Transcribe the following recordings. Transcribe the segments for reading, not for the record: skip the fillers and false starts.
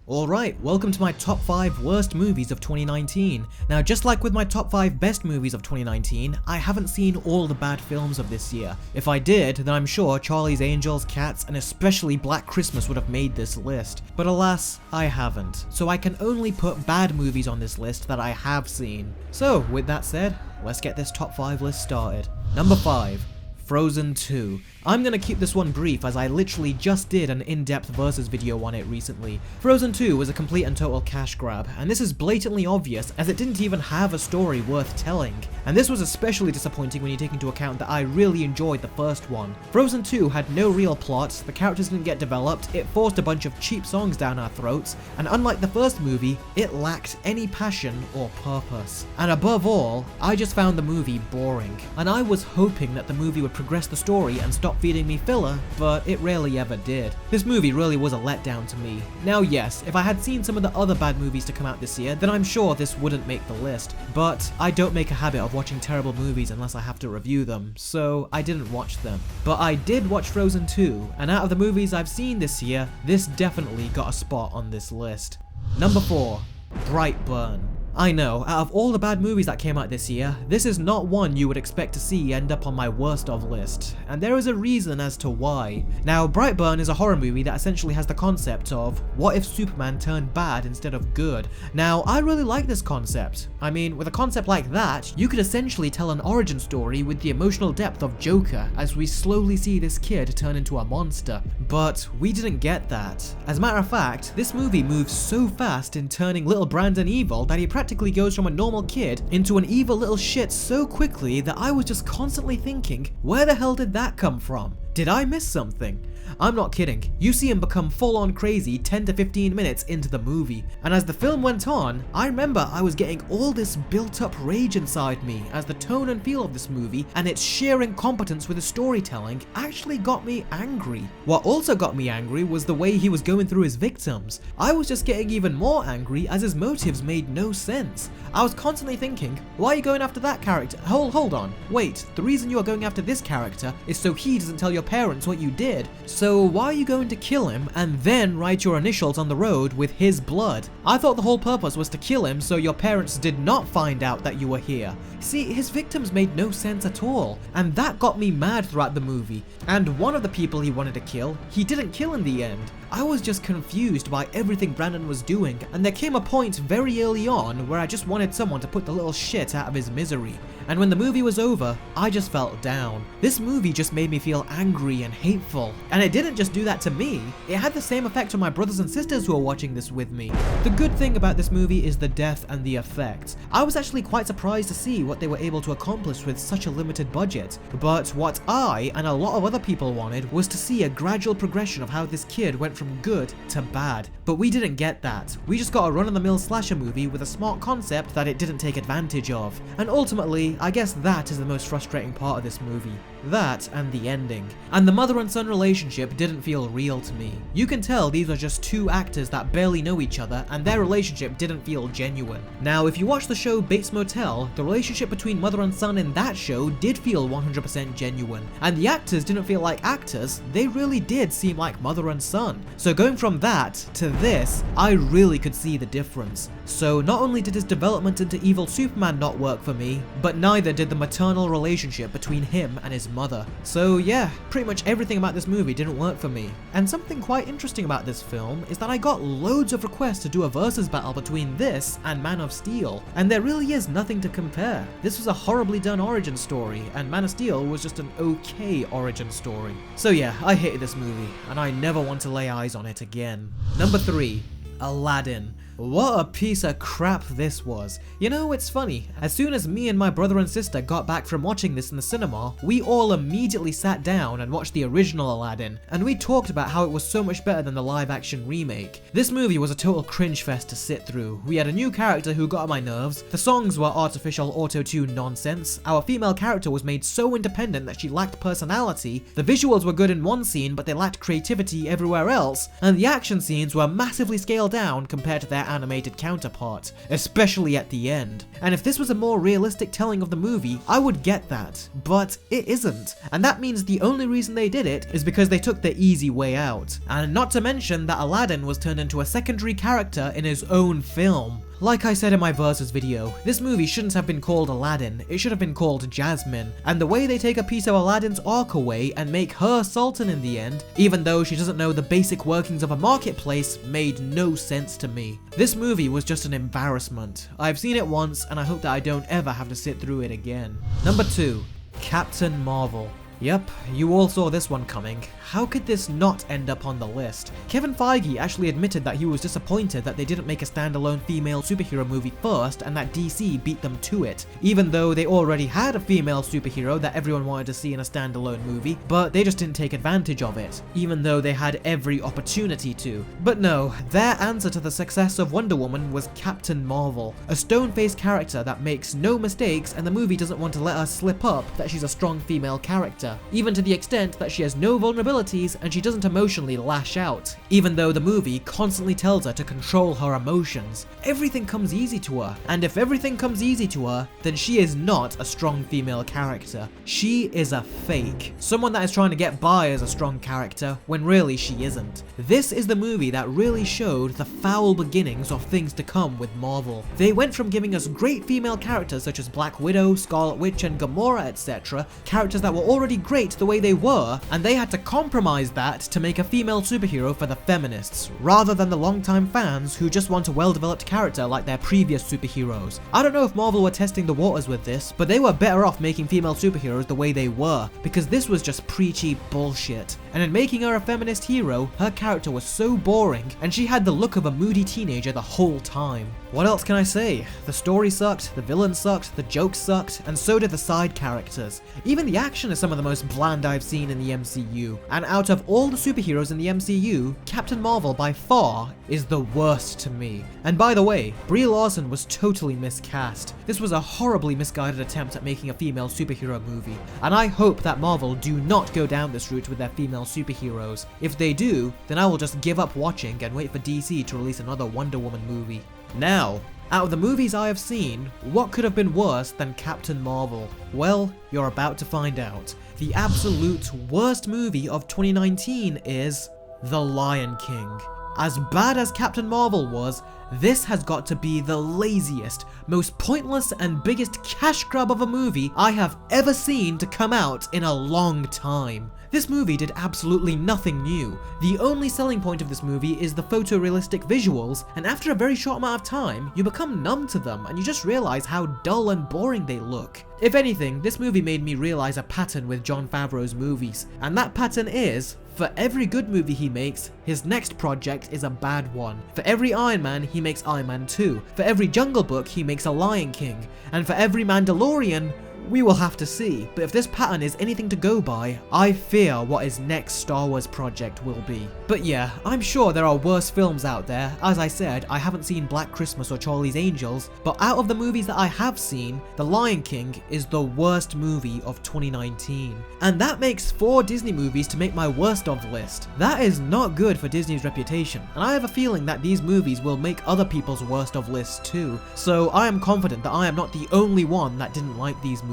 Alright, welcome to my top 5 worst movies of 2019. Now just like with my top 5 best movies of 2019, I haven't seen all the bad films of this year. If I did, then I'm sure Charlie's Angels, Cats, and especially Black Christmas would have made this list. But alas, I haven't. So I can only put bad movies on this list that I have seen. So with that said, let's get this top 5 list started. Number 5. Frozen 2. I'm gonna keep this one brief as I literally just did an in-depth versus video on it recently. Frozen 2 was a complete and total cash grab, and this is blatantly obvious as it didn't even have a story worth telling. And this was especially disappointing when you take into account that I really enjoyed the first one. Frozen 2 had no real plot, the characters didn't get developed, it forced a bunch of cheap songs down our throats, and unlike the first movie, it lacked any passion or purpose. And above all, I just found the movie boring. And I was hoping that the movie would progress the story and stop feeding me filler, but it rarely ever did. This movie really was a letdown to me. Now yes, if I had seen some of the other bad movies to come out this year, then I'm sure this wouldn't make the list, but I don't make a habit of watching terrible movies unless I have to review them, so I didn't watch them. But I did watch Frozen 2, and out of the movies I've seen this year, this definitely got a spot on this list. Number 4. Brightburn. I know, out of all the bad movies that came out this year, this is not one you would expect to see end up on my worst of list, and there is a reason as to why. Now, Brightburn is a horror movie that essentially has the concept of, what if Superman turned bad instead of good? Now, I really like this concept. I mean, with a concept like that, you could essentially tell an origin story with the emotional depth of Joker as we slowly see this kid turn into a monster. But we didn't get that. As a matter of fact, this movie moves so fast in turning little Brandon evil that he practically goes from a normal kid into an evil little shit so quickly that I was just constantly thinking, where the hell did that come from? Did I miss something? I'm not kidding, you see him become full on crazy 10 to 15 minutes into the movie, and as the film went on, I remember I was getting all this built up rage inside me as the tone and feel of this movie and its sheer incompetence with the storytelling actually got me angry. What also got me angry was the way he was going through his victims. I was just getting even more angry as his motives made no sense. I was constantly thinking, why are you going after that character? Hold on, wait, the reason you are going after this character is so he doesn't tell your parents what you did. So why are you going to kill him and then write your initials on the road with his blood? I thought the whole purpose was to kill him so your parents did not find out that you were here. See, his victims made no sense at all, and that got me mad throughout the movie. And one of the people he wanted to kill, he didn't kill in the end. I was just confused by everything Brandon was doing, and there came a point very early on where I just wanted someone to put the little shit out of his misery. And when the movie was over, I just felt down. This movie just made me feel angry and hateful. And it didn't just do that to me, it had the same effect on my brothers and sisters who were watching this with me. The good thing about this movie is the death and the effects. I was actually quite surprised to see what they were able to accomplish with such a limited budget. But what I and a lot of other people wanted was to see a gradual progression of how this kid went from good to bad. But we didn't get that. We just got a run-of-the-mill slasher movie with a smart concept that it didn't take advantage of. And ultimately, I guess that is the most frustrating part of this movie. That and the ending. And the mother and son relationship didn't feel real to me. You can tell these are just two actors that barely know each other and their relationship didn't feel genuine. Now, if you watch the show Bates Motel, the relationship between mother and son in that show did feel 100% genuine. And the actors didn't feel like actors, they really did seem like mother and son. So going from that to this, I really could see the difference. So not only did his development into evil Superman not work for me, but neither did the maternal relationship between him and his mother. So yeah, pretty much everything about this movie didn't work for me. And something quite interesting about this film is that I got loads of requests to do a versus battle between this and Man of Steel, and there really is nothing to compare. This was a horribly done origin story, and Man of Steel was just an okay origin story. So yeah, I hated this movie, and I never want to lay eyes on it again. Number 3. Aladdin. What a piece of crap this was. You know, it's funny, as soon as me and my brother and sister got back from watching this in the cinema, we all immediately sat down and watched the original Aladdin, and we talked about how it was so much better than the live action remake. This movie was a total cringe fest to sit through. We had a new character who got on my nerves, the songs were artificial auto-tune nonsense, our female character was made so independent that she lacked personality, the visuals were good in one scene but they lacked creativity everywhere else, and the action scenes were massively scaled down compared to their animated counterpart, especially at the end. And if this was a more realistic telling of the movie, I would get that, but it isn't. And that means the only reason they did it is because they took the easy way out. And not to mention that Aladdin was turned into a secondary character in his own film. Like I said in my Versus video, this movie shouldn't have been called Aladdin, it should have been called Jasmine, and the way they take a piece of Aladdin's arc away and make her Sultan in the end, even though she doesn't know the basic workings of a marketplace, made no sense to me. This movie was just an embarrassment. I've seen it once and I hope that I don't ever have to sit through it again. Number 2. Captain Marvel. Yep, you all saw this one coming. How could this not end up on the list? Kevin Feige actually admitted that he was disappointed that they didn't make a standalone female superhero movie first and that DC beat them to it, even though they already had a female superhero that everyone wanted to see in a standalone movie, but they just didn't take advantage of it, even though they had every opportunity to. But no, their answer to the success of Wonder Woman was Captain Marvel, a stone-faced character that makes no mistakes, and the movie doesn't want to let her slip up that she's a strong female character, even to the extent that she has no vulnerabilities and she doesn't emotionally lash out, even though the movie constantly tells her to control her emotions. Everything comes easy to her, and if everything comes easy to her, then she is not a strong female character. She is a fake. Someone that is trying to get by as a strong character, when really she isn't. This is the movie that really showed the foul beginnings of things to come with Marvel. They went from giving us great female characters such as Black Widow, Scarlet Witch and Gamora, etc., characters that were already great the way they were, and they had to compromise that to make a female superhero for the feminists, rather than the longtime fans who just want a well-developed character like their previous superheroes. I don't know if Marvel were testing the waters with this, but they were better off making female superheroes the way they were, because this was just preachy bullshit. And in making her a feminist hero, her character was so boring, and she had the look of a moody teenager the whole time. What else can I say? The story sucked, the villain sucked, the jokes sucked, and so did the side characters. Even the action is some of the most bland I've seen in the MCU, and out of all the superheroes in the MCU, Captain Marvel by far is the worst to me. And by the way, Brie Larson was totally miscast. This was a horribly misguided attempt at making a female superhero movie, and I hope that Marvel do not go down this route with their female superheroes. If they do, then I will just give up watching and wait for DC to release another Wonder Woman movie. Now, out of the movies I have seen, what could have been worse than Captain Marvel? Well, you're about to find out. The absolute worst movie of 2019 is The Lion King. As bad as Captain Marvel was, this has got to be the laziest, most pointless and biggest cash grab of a movie I have ever seen to come out in a long time. This movie did absolutely nothing new. The only selling point of this movie is the photorealistic visuals, and after a very short amount of time, you become numb to them and you just realize how dull and boring they look. If anything, this movie made me realize a pattern with Jon Favreau's movies, and that pattern is, for every good movie he makes, his next project is a bad one. For every Iron Man, he makes Iron Man 2. For every Jungle Book, he makes a Lion King. And for every Mandalorian, we will have to see, but if this pattern is anything to go by, I fear what his next Star Wars project will be. But yeah, I'm sure there are worse films out there. As I said, I haven't seen Black Christmas or Charlie's Angels, but out of the movies that I have seen, The Lion King is the worst movie of 2019. And that makes 4 Disney movies to make my worst of list. That is not good for Disney's reputation, and I have a feeling that these movies will make other people's worst of lists too. So I am confident that I am not the only one that didn't like these movies.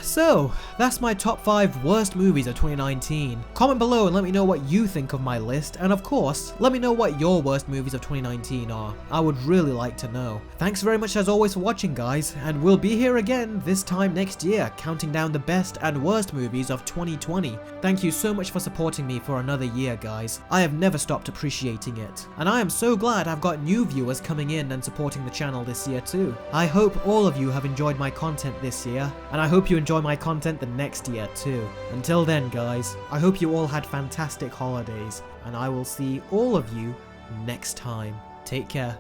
So, that's my top 5 worst movies of 2019. Comment below and let me know what you think of my list, and of course, let me know what your worst movies of 2019 are. I would really like to know. Thanks very much as always for watching, guys, and we'll be here again this time next year, counting down the best and worst movies of 2020. Thank you so much for supporting me for another year, guys. I have never stopped appreciating it, and I am so glad I've got new viewers coming in and supporting the channel this year too. I hope all of you have enjoyed my content this year, and I hope you enjoy my content the next year too. Until then, guys, I hope you all had fantastic holidays, and I will see all of you next time. Take care.